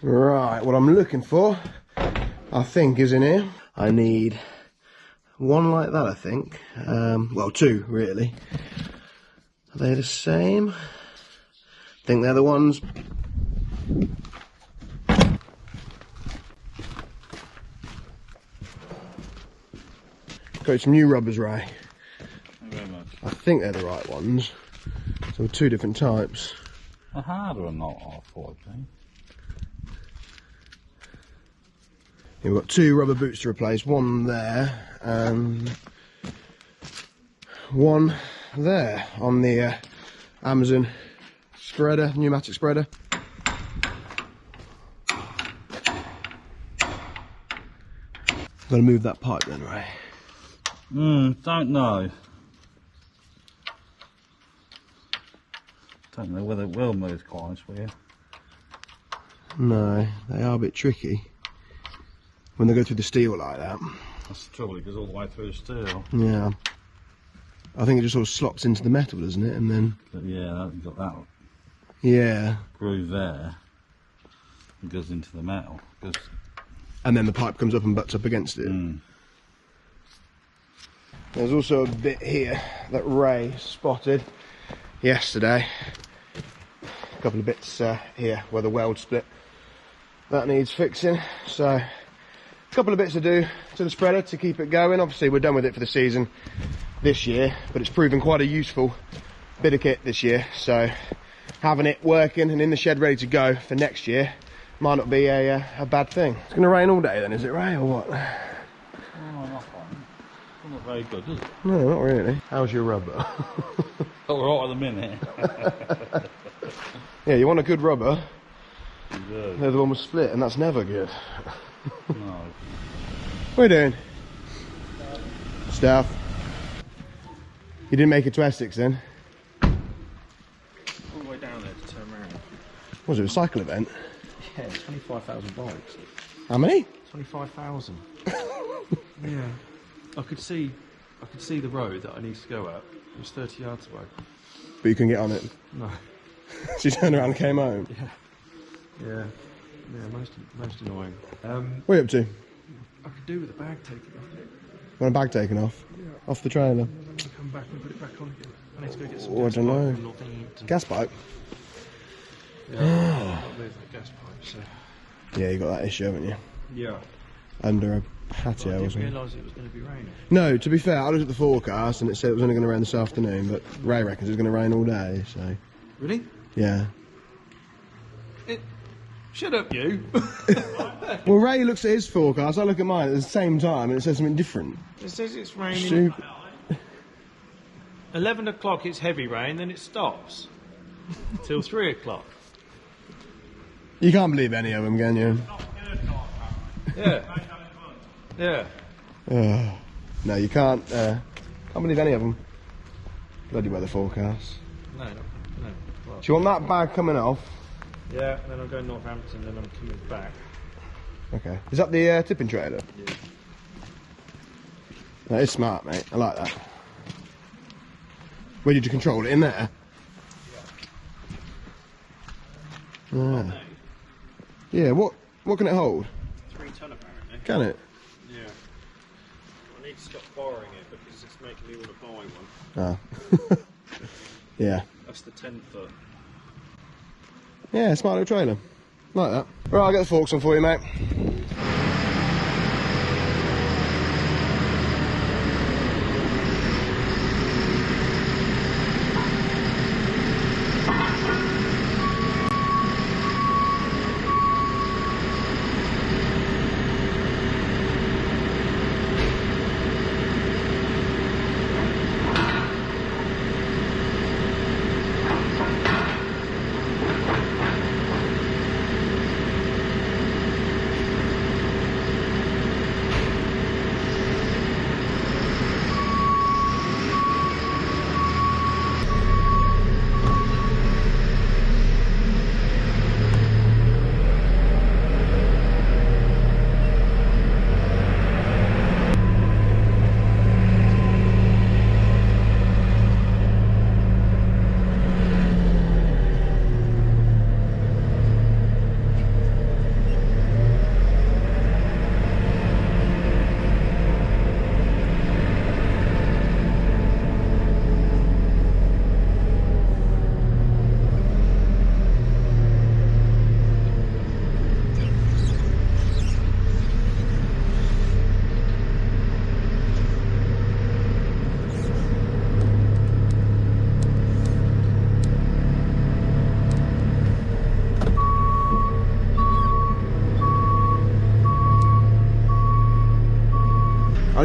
Right, what I'm looking for, I think, is in here. I need one like that, I think. Well, two, really. Are they the same? I think they're the ones. Got some new rubbers, Ray. Thank you very much. I think they're the right ones. So two different types. A harder or not, I thought, We've got two rubber boots to replace, one there and one there on the Amazon spreader, pneumatic spreader. Got to move that pipe then, right? Don't know. Don't know whether it will move, quite honest with you. No, they are a bit tricky when they go through the steel like that. That's the trouble, it goes all the way through the steel. Yeah. I think it just sort of slots into the metal, doesn't it? And then... But yeah, you've got that Yeah. groove there. It goes into the metal. And then the pipe comes up and butts up against it. There's also a bit here that Ray spotted yesterday. A couple of bits here where the weld split. That needs fixing. So, a couple of bits to do to the spreader to keep it going. Obviously, we're done with it for the season this year, but it's proven quite a useful bit of kit this year. So, having it working and in the shed ready to go for next year might not be a bad thing. It's going to rain all day then, is it, Ray, or what? Not very good, is it? No, not really. How's your rubber? Oh, right at the minute. Yeah, you want a good rubber. You The other one was split, and that's never good. do. No. What are you doing? Stuff. You didn't make it to Essex then? All the way down there to turn around. Was it a cycle event? Yeah, 25,000 bikes. How many? 25,000. Yeah. I could see the road that I need to go up. It was 30 yards away. But you couldn't get on it. No. So you turned around and came home. Yeah. Yeah, most annoying. What are you up to? I could do with the bag taken off it. Want a bag taken off? Yeah. Off the trailer? And then I'm going to come back and put it back on again. I need to go get some Oh, I gas don't pipe know. from Northampton. Gas pipe? Yeah, I'll move that gas pipe, so... Yeah, you got that issue, haven't you? Yeah. Under a Well, patio I or didn't something. realise it was going to be raining. No, to be fair, I looked at the forecast and it said it was only going to rain this afternoon, but Ray reckons it's going to rain all day, so... Really? Yeah. Shut up, you! Well, Ray looks at his forecast, I look at mine at the same time and it says something different. It says it's raining. Stupid. 11 o'clock it's heavy rain, then it stops. Till 3 o'clock. You can't believe any of them, can you? Yeah. Yeah. No, you can't believe any of them. Bloody weather forecast. No. Well, Do you want that bag coming off? yeah, then I'm going Northampton, then I'm coming back. Okay. Is that the tipping trailer? Yeah. That is smart, mate. I like that. Where did you control it? In there? Yeah. Yeah, what can it hold? 3 ton apparently. Can it? Yeah. I need to stop borrowing it because it's making me want to buy one. Ah. Yeah. That's the 10 foot. Yeah, smart little trailer. Like that. Right, I'll get the forks on for you, mate.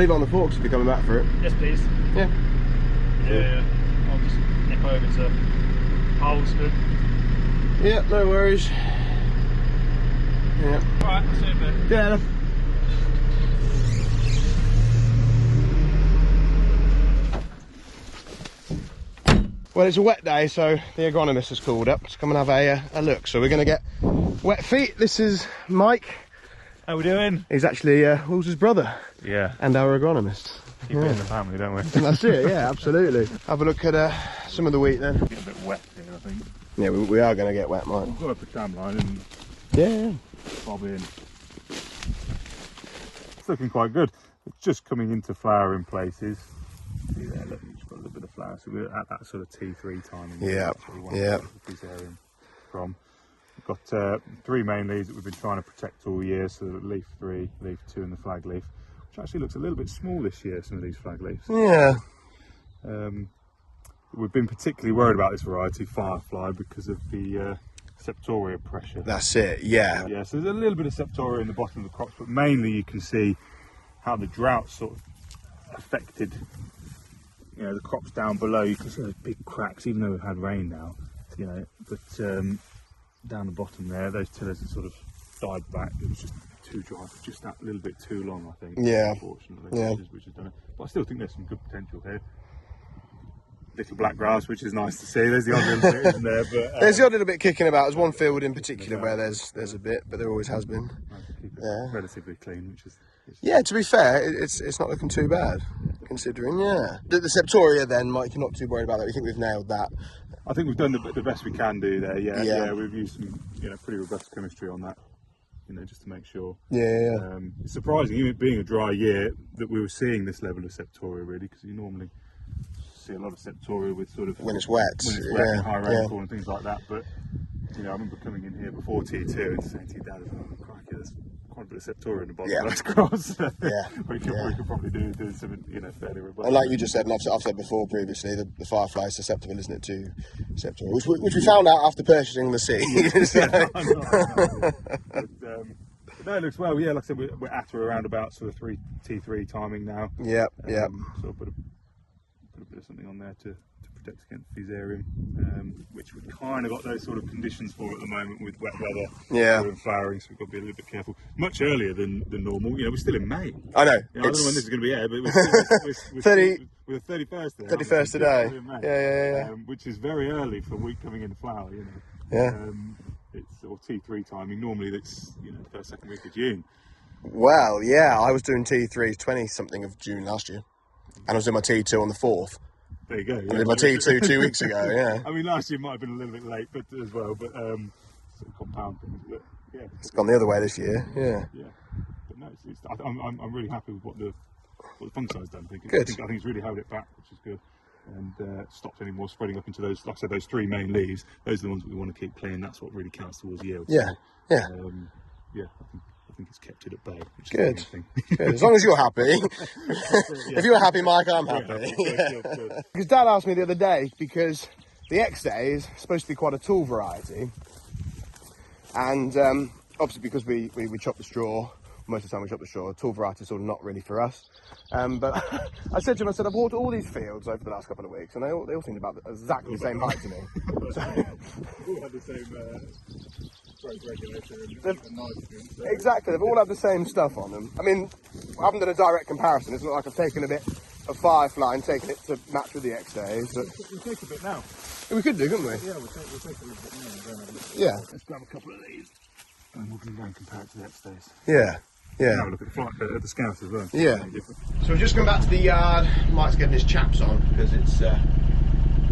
leave it on the forks if you're coming back for it. Yes, please. Yeah. Yeah. I'll just nip over to Holston. Yeah, no worries. Yeah. Alright, I'll see you in a bit. Yeah. Well, it's a wet day, so the agronomist has called up to come and have a look. So we're going to get wet feet. This is Mike. How we doing? He's actually Will's brother. Yeah. And our agronomist. Keep it in the family, don't we? That's it, yeah, absolutely. Have a look at some of the wheat then. Get a bit wet here, I think. Yeah, we are going to get wet, Mike. We've got up a tram line and Yeah. bob in. It's looking quite good. It's just coming into flower in places. See there, look, you've got a little bit of flower. So we're at that sort of T3 timing. Yeah, yeah. From. We've got 3 main leaves that we've been trying to protect all year. So leaf 3, leaf 2 and the flag leaf, which actually looks a little bit small this year, some of these flag leaves. Yeah. We've been particularly worried about this variety, Firefly, because of the septoria pressure. That's it, yeah. Yeah, so there's a little bit of septoria in the bottom of the crops, but mainly you can see how the drought sort of affected, you know, the crops down below. You can see those big cracks, even though we've had rain now, you know, but down the bottom there, those tillers have sort of died back. It was just too dry, just that little bit too long, I think. Yeah. Unfortunately, Yeah. which has done it. But I still think there's some good potential here. Little black grass, which is nice to see. There's the odd little bit, isn't there? But There's the odd little bit kicking about. There's one field in particular where there's a bit, but there always has been. nice to keep it Yeah. relatively clean, which is Yeah, to be fair, it's not looking too bad, considering, yeah. The septoria then, Mike, you're not too worried about that. We think we've nailed that. I think we've done the best we can do there. Yeah, Yeah. yeah. We've used some, you know, pretty robust chemistry on that, you know, just to make sure. Yeah. It's surprising, even being a dry year, that we were seeing this level of septoria, really, because you normally see a lot of septoria with sort of When it's wet. and high rainfall and things like that. But you know, I remember coming in here before T2 and saying to your dad, "Oh, crikey, there's quite a bit of septoria in the bottom of those crops." Yeah. we could probably do something, you know, fairly robust. And like you just said, and I've said before previously, the firefly is susceptible, isn't it, to septoria, which we found out after purchasing the seed. But no, it looks well. Yeah, like I said, we're at or around about sort of T3 timing now. Yeah. So put a bit of something on there to protect against fusarium, which we've kind of got those sort of conditions for at the moment with wet weather. Yeah. And flowering, so we've got to be a little bit careful. Much earlier than normal. You know, we're still in May. I know. You know, I don't know when this is going to be aired, but we're the 31st today. 31st today. Yeah. Which is very early for wheat coming into flower, you know. Yeah. It's sort of T3 timing. Normally that's, you know, first, second week of June. Well, yeah, I was doing T3 20-something of June last year. And I was doing my T2 on the 4th. There you go. I did my T2 2 weeks ago, yeah. I mean, last year might have been a little bit late, but as well, but sort of compound things. But yeah, It's gone the other way this year, yeah. Yeah, but no, I'm really happy with what the fungicide's done. I think it's really held it back, which is good, and stopped any more spreading up into those. Like I said, those 3 main leaves. Those are the ones that we want to keep clean. That's what really counts towards yield. Yeah. Yeah, I think it's kept it at bay. Which Good. Is the main thing. Good. As long as you're happy. Yeah. If you're happy, Mike, I'm happy. Good. Because Dad asked me the other day, because the X-Day is supposed to be quite a tall variety, and obviously because we chop the straw, most of the time we chop the straw, tall variety is sort of not really for us. But I said to him, I've walked all these fields over the last couple of weeks, and they all seem about exactly the same height to me. So, We all had the same growth regulator and nitrogen. So. Exactly, they've all had the same stuff on them. I mean, I haven't done a direct comparison. It's not like I've taken a bit of Firefly and taken it to match with the X-Days. But We'll take a bit now. we could do, couldn't we? Yeah, we'll take a little bit now and go and have a look. Yeah. Let's grab a couple of these and we'll go and compare it to the X-Days. Yeah. Have a look at the Scouts as well. Yeah. So we've just come back to the yard. Mike's getting his chaps on because it's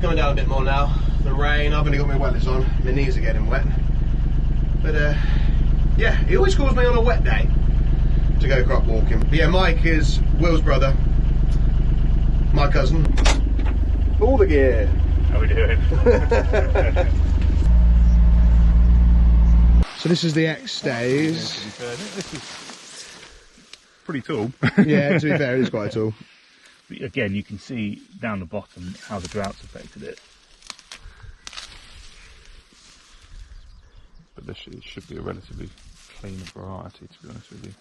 coming down a bit more now. The rain, I've only got my wetters on. My knees are getting wet. But yeah, he always calls me on a wet day to go crop walking. But yeah, Mike is Will's brother, my cousin. All the gear. How are we doing? So this is the X-Days. To be fair, this is pretty tall. Yeah, to be fair, it is quite tall. Again, you can see down the bottom how the drought's affected it. But this should be a relatively clean variety, to be honest with you.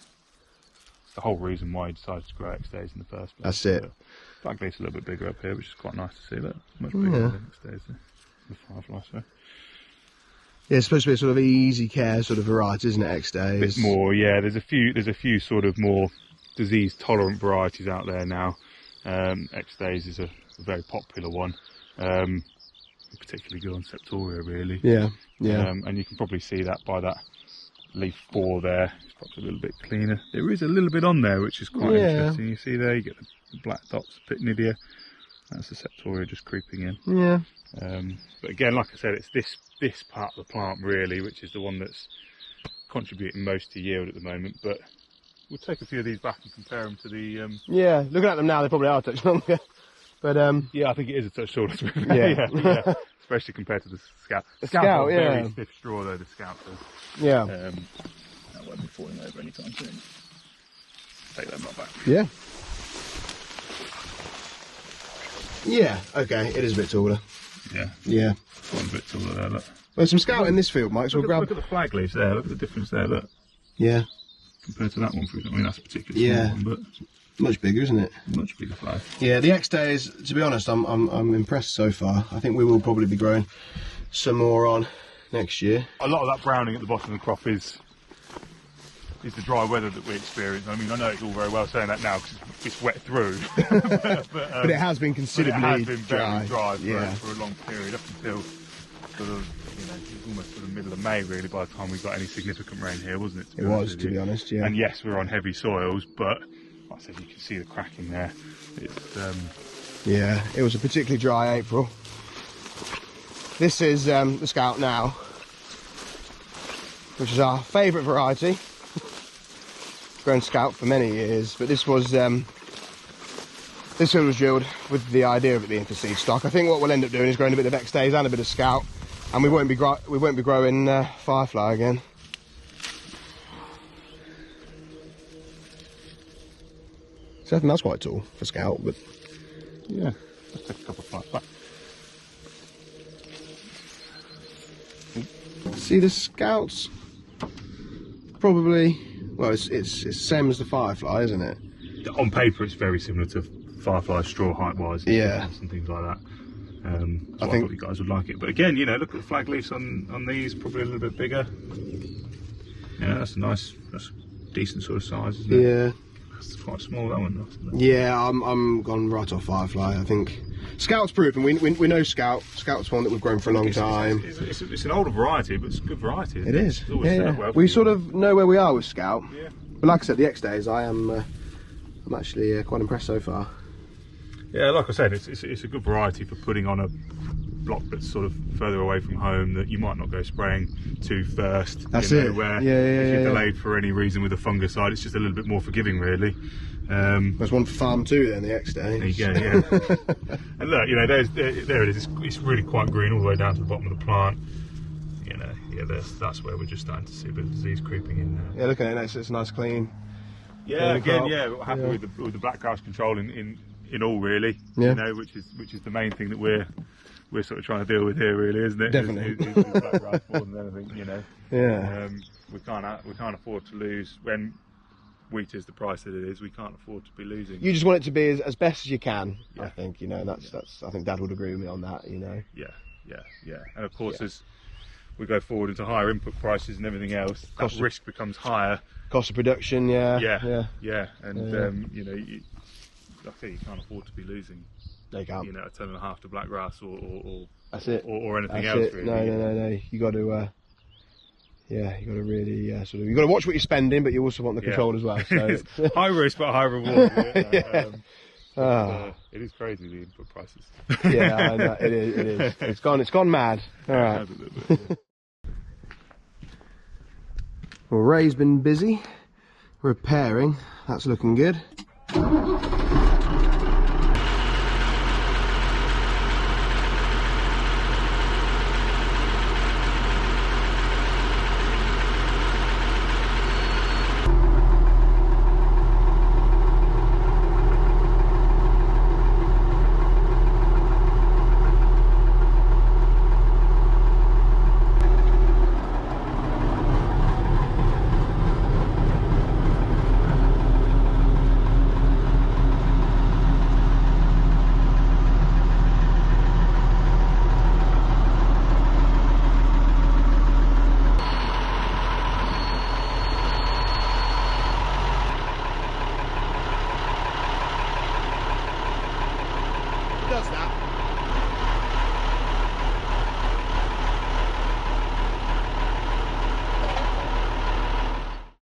the whole reason why he decided to grow X days in the first place. That's it. Flag leaf's a little bit bigger up here, which is quite nice to see. That much bigger than X days. The firefly, so. Yeah, it's supposed to be a sort of easy care sort of variety, isn't it? X days. A bit more, yeah. There's a few sort of more disease tolerant varieties out there now. X days is a very popular one. Particularly good on Septoria, really. Yeah. And you can probably see that by that leaf 4 there. It's probably a little bit cleaner. There is a little bit on there, which is quite interesting. You see there, you get the black dots, Pitnidia. That's the Septoria just creeping in. Yeah. But again, like I said, it's this part of the plant really, which is the one that's contributing most to yield at the moment. But we'll take a few of these back and compare them to the. Yeah, looking at them now, they probably are a touch longer. But yeah, I think it is a touch shorter. Yeah. Especially compared to the Scout. The Scout, yeah. Very stiff straw though. The Scout does. Yeah. That won't be falling over anytime soon. Take that lot back. Yeah. Yeah. Okay, it is a bit taller. Yeah. Yeah. Quite a bit taller there. Look. There's some Scout in this field, Mike. So we'll grab. Look at the flag leaves there. Look at the difference there. Look. Yeah. Compared to that one, for example. I mean, that's a particularly small one, but much bigger, isn't it? Much bigger flag. Yeah, the X days. To be honest, I'm impressed so far. I think we will probably be growing some more on next year. A lot of that browning at the bottom of the crop is the dry weather that we experience. I mean, I know it's all very well saying that now because it's wet through, but it has been considerably very dry yeah. for a long period, up until sort of, you know, it was almost sort of middle of May really by the time we got any significant rain here, wasn't it? It was, to be honest, yeah. And yes, we're on heavy soils, but like I said, you can see the cracking there. It's yeah, it was a particularly dry April. This is the Scout now, which is our favourite variety. Grown Scout for many years, but this was this field was drilled with the idea of it being for seed stock. I think what we'll end up doing is growing a bit of X days and a bit of Scout, and we won't be growing Firefly again. So I think that's quite tall for Scout, but yeah, let's take a couple of flights back. See, the Scout's probably, well, it's the same as the Firefly, isn't it? On paper, it's very similar to Firefly straw height wise, yeah, and things like that. So I thought you guys would like it. But again, you know, look at the flag leaves on these, probably a little bit bigger. Yeah, that's a decent sort of size, isn't it? Yeah. It's quite small, that one, though. Yeah, I'm gone right off Firefly. I think Scout's proven. We know Scout. Scout's one that we've grown for a long time. It's an older variety, but it's a good variety. It is. It's always yeah. well We sort of know where we are with Scout. Yeah. But like I said, the X days, I'm actually quite impressed so far. Yeah, like I said, it's a good variety for putting on a block that's sort of further away from home that you might not go spraying to first. That's you know, it. Where if you're delayed for any reason with a fungicide, it's just a little bit more forgiving, really. There's one for farm 2 then, the X day. There you go, yeah. And look, you know, there it is. It's really quite green all the way down to the bottom of the plant. You know, yeah, that's where we're just starting to see a bit of disease creeping in there. Yeah, look at it. It's nice, clean. Yeah, again, crop. yeah, we're happy with the black grass control in all, really. Yeah. You know, which is the main thing that we're sort of trying to deal with here, really, isn't it? Definitely. Is black grass more than anything, you know. Yeah. We can't afford to lose when wheat is the price that it is. We can't afford to be losing. You just want it to be as best as you can. Yeah. I think, you know, that's I think Dad would agree with me on that, you know. Yeah. And of course, as we go forward into higher input prices and everything else, that risk becomes higher. Cost of production, yeah. And you know, like I say, you can't afford to be losing. They can't. You know, a ton and a half to black grass or that's it. Or anything that's else. It. Really. No. You got to. Yeah, you got to really you got to watch what you're spending, but you also want the control as well. So it's high risk but high reward. It is crazy, the input prices. Yeah, I know, it is. It's gone mad. All right. Well, Ray's been busy repairing. That's looking good.